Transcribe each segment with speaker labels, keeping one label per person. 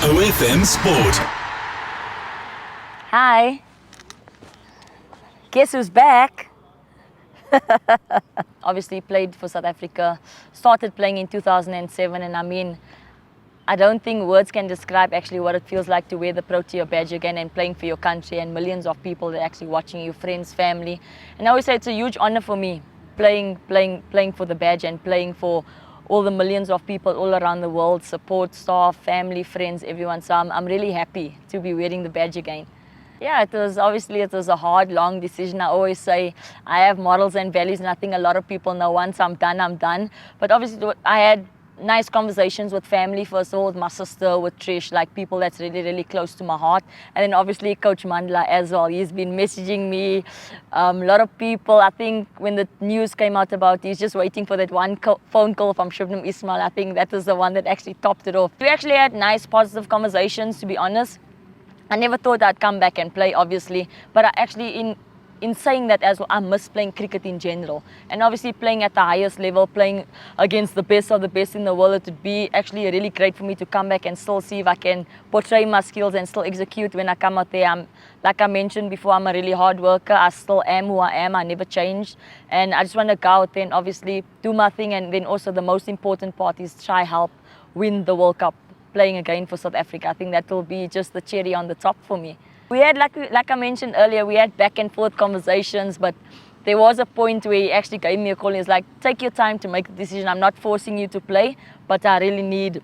Speaker 1: OFM Sport.
Speaker 2: Hi. Guess who's back? Obviously played for South Africa, started playing in 2007, and I don't think words can describe actually what it feels like to wear the Protea badge again and playing for your country and millions of people that are actually watching you, friends, family. And I always say it's a huge honor for me playing for the badge and playing for all the millions of people all around the world, support, staff, family, friends, everyone. So I'm really happy to be wearing the badge again. Yeah, it was a hard, long decision. I always say I have morals and values, and I think a lot of people know once I'm done, I'm done. But obviously I had nice conversations with family, first of all, with my sister, with Trish, like people that's really, really close to my heart. And then obviously Coach Mandla as well. He's been messaging me. A lot of people, I think when the news came out about he's just waiting for that one phone call from Shabnim Ismail. I think that was the one that actually topped it off. We actually had nice, positive conversations, to be honest. I never thought I'd come back and play, obviously, but I actually, in saying that as well, I miss playing cricket in general. And obviously playing at the highest level, playing against the best of the best in the world, it would be actually really great for me to come back and still see if I can portray my skills and still execute when I come out there. Like I mentioned before, I'm a really hard worker. I still am who I am. I never changed. And I just want to go out there and obviously do my thing. And then also the most important part is try help win the World Cup, playing again for South Africa. I think that will be just the cherry on the top for me. We had, like I mentioned earlier, we had back and forth conversations, but there was a point where he actually gave me a call and he's like, take your time to make the decision. I'm not forcing you to play, but I really need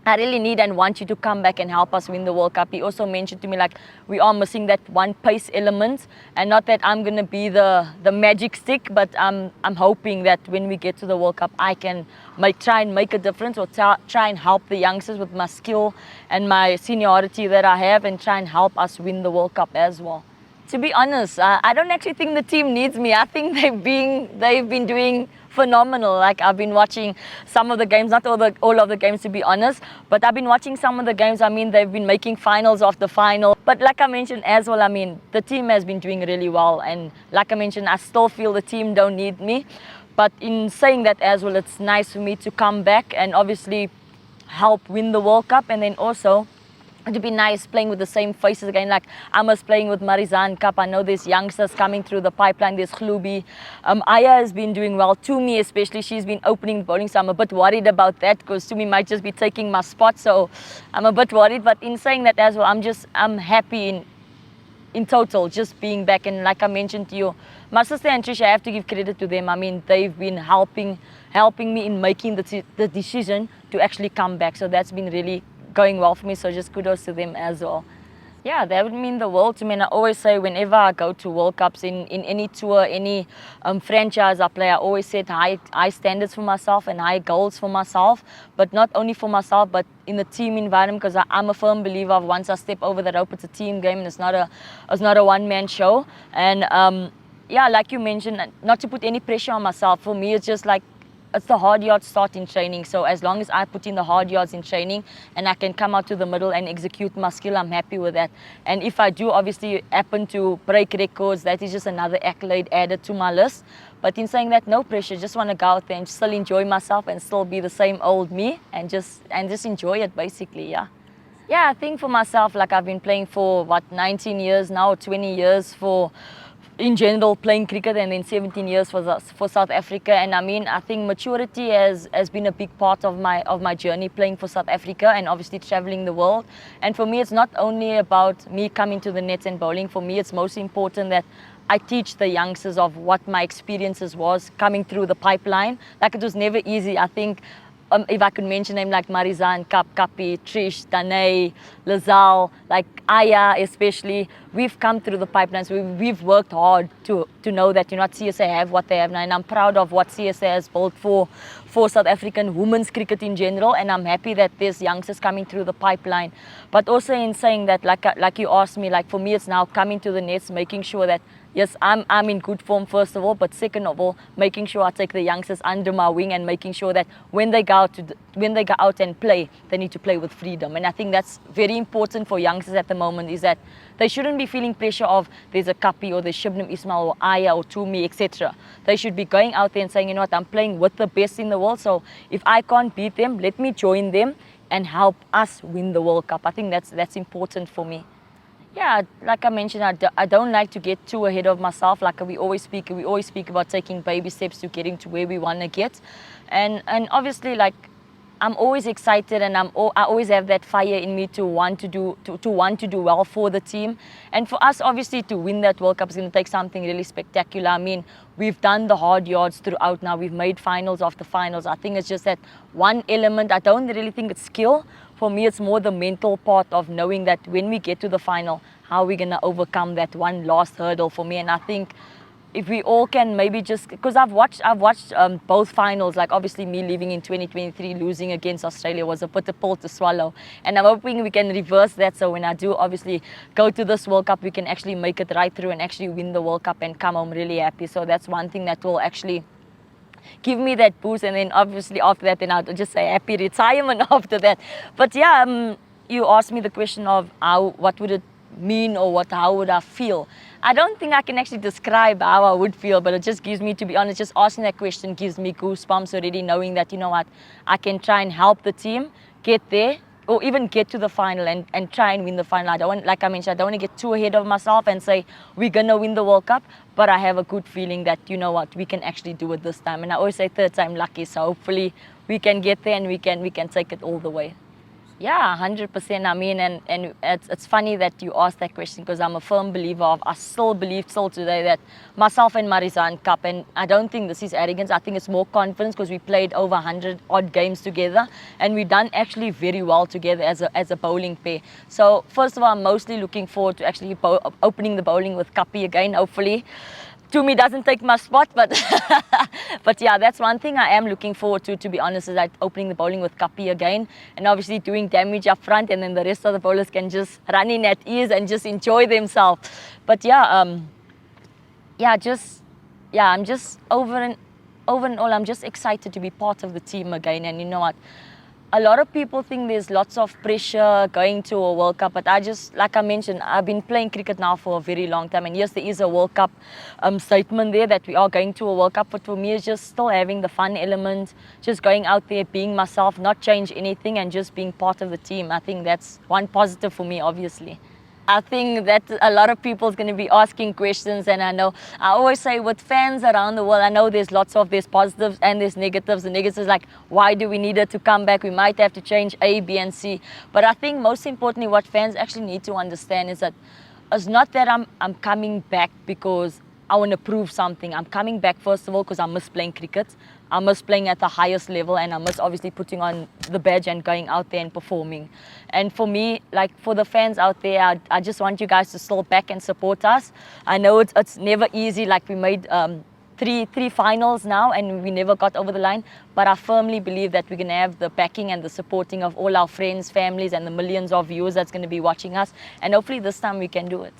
Speaker 2: and want you to come back and help us win the World Cup. He also mentioned to me, like, we are missing that one pace element, and not that I'm going to be the magic stick, but I'm hoping that when we get to the World Cup, I can try and make a difference, or try and help the youngsters with my skill and my seniority that I have, and try and help us win the World Cup as well. To be honest, I don't actually think the team needs me. I think they've been doing phenomenal. Like, I've been watching some of the games, not all of the games, to be honest, but I've been watching some of the games. They've been making finals after final. But like I mentioned as well, the team has been doing really well. And like I mentioned, I still feel the team don't need me. But in saying that as well, it's nice for me to come back and obviously help win the World Cup, and then also it'd be nice playing with the same faces again. Like, I was playing with Marizan Cup. I know there's youngsters coming through the pipeline. There's Khlubi. Aya has been doing well. Tumi especially, she's been opening the bowling. So I'm a bit worried about that because Tumi might just be taking my spot. So I'm a bit worried. But in saying that as well, I'm happy in total just being back. And like I mentioned to you, my sister and Trish, I have to give credit to them. they've been helping me in making the decision to actually come back. So that's been really going well for me, so just kudos to them as well. Yeah, that would mean the world to me. And I always say whenever I go to World Cups, in any tour, any franchise I play, I always set high standards for myself and high goals for myself, but not only for myself, but in the team environment, because I'm a firm believer of once I step over the rope, it's a team game and it's not a one-man show. And yeah, like you mentioned, not to put any pressure on myself. For me, it's just like, it's the hard yards start in training. So as long as I put in the hard yards in training and I can come out to the middle and execute my skill, I'm happy with that. And if I do obviously happen to break records, that is just another accolade added to my list. But in saying that, no pressure, just want to go out there and still enjoy myself and still be the same old me and just enjoy it, basically. Yeah, I think for myself, like, I've been playing for 19 years now, 20 years in general playing cricket, and then 17 years for South Africa. And I think maturity has been a big part of my journey playing for South Africa and obviously traveling the world. And for me, it's not only about me coming to the nets and bowling. For me, it's most important that I teach the youngsters of what my experiences was coming through the pipeline. Like, it was never easy. I think if I could mention names like Marizan, Kapi, Trish, Danae, Lazal, like Aya especially, we've come through the pipelines. We've worked hard to know that, CSA have what they have now. And I'm proud of what CSA has built for South African women's cricket in general. And I'm happy that there's youngsters coming through the pipeline. But also in saying that, like you asked me, like, for me, it's now coming to the nets, making sure that, yes, I'm in good form, first of all, but second of all, making sure I take the youngsters under my wing and making sure that when they go out and play, they need to play with freedom. And I think that's very important for youngsters at the moment, is that they shouldn't be feeling pressure of there's a Kapi or there's Shabnim Ismail or Aya or Tumi, etc. They should be going out there and saying, I'm playing with the best in the world, so if I can't beat them, let me join them and help us win the World Cup. I think that's important for me. Yeah, like I mentioned, I don't like to get too ahead of myself. Like we always speak about taking baby steps to getting to where we want to get, and obviously, like, I'm always excited, and I always have that fire in me to want to do well for the team, and for us obviously to win that World Cup is going to take something really spectacular. I mean, we've done the hard yards throughout now. We've made finals after finals. I think it's just that one element. I don't really think it's skill. For me, it's more the mental part of knowing that when we get to the final, how we're going to overcome that one last hurdle for me. And I think if we all can maybe just, because I've watched both finals, like obviously me leaving in 2023, losing against Australia was a bitter pill to swallow, and I'm hoping we can reverse that, so when I do obviously go to this World Cup, we can actually make it right through and actually win the World Cup and come home really happy. So that's one thing that will actually give me that boost, and then obviously after that, then I'll just say happy retirement after that. But yeah, you asked me the question of what would it mean, or how would I feel. I don't think I can actually describe how I would feel, but it just gives me, to be honest, just asking that question gives me goosebumps already, knowing that, you know what, I can try and help the team get there, or even get to the final and try and win the final. I don't want, like I mentioned, I don't want to get too ahead of myself and say we're gonna win the World Cup, but I have a good feeling that, you know what, we can actually do it this time. And I always say third time lucky, so hopefully we can get there and we can take it all the way. Yeah, 100%. I mean, and it's funny that you asked that question, because I'm a firm believer of, I still believe till today that myself and Marisa in Cup, and I don't think this is arrogance, I think it's more confidence, because we played over 100 odd games together and we've done actually very well together as a bowling pair. So first of all, I'm mostly looking forward to actually opening the bowling with Kappie again, hopefully. Tumi doesn't take my spot, but but yeah, that's one thing I am looking forward to be honest, is like opening the bowling with Kappie again, and obviously doing damage up front, and then the rest of the bowlers can just run in at ease and just enjoy themselves. But yeah, I'm just over and all, I'm just excited to be part of the team again. And you know what, a lot of people think there's lots of pressure going to a World Cup, but I just, like I mentioned, I've been playing cricket now for a very long time, and yes, there is a World Cup statement there that we are going to a World Cup, but for me it's just still having the fun element, just going out there, being myself, not change anything, and just being part of the team. I think that's one positive for me, obviously. I think that a lot of people is going to be asking questions, and I always say with fans around the world, I know there's positives and there's negatives. The negatives like, why do we need it to come back? We might have to change A, B, and C. But I think most importantly, what fans actually need to understand is that it's not that I'm coming back because I want to prove something. I'm coming back first of all because I miss playing cricket. I miss playing at the highest level, and I miss obviously putting on the badge and going out there and performing. And for me, like for the fans out there, I just want you guys to still back and support us. I know it's never easy. Like we made three finals now and we never got over the line, but I firmly believe that we're going to have the backing and the supporting of all our friends, families, and the millions of viewers that's going to be watching us, and hopefully this time we can do it.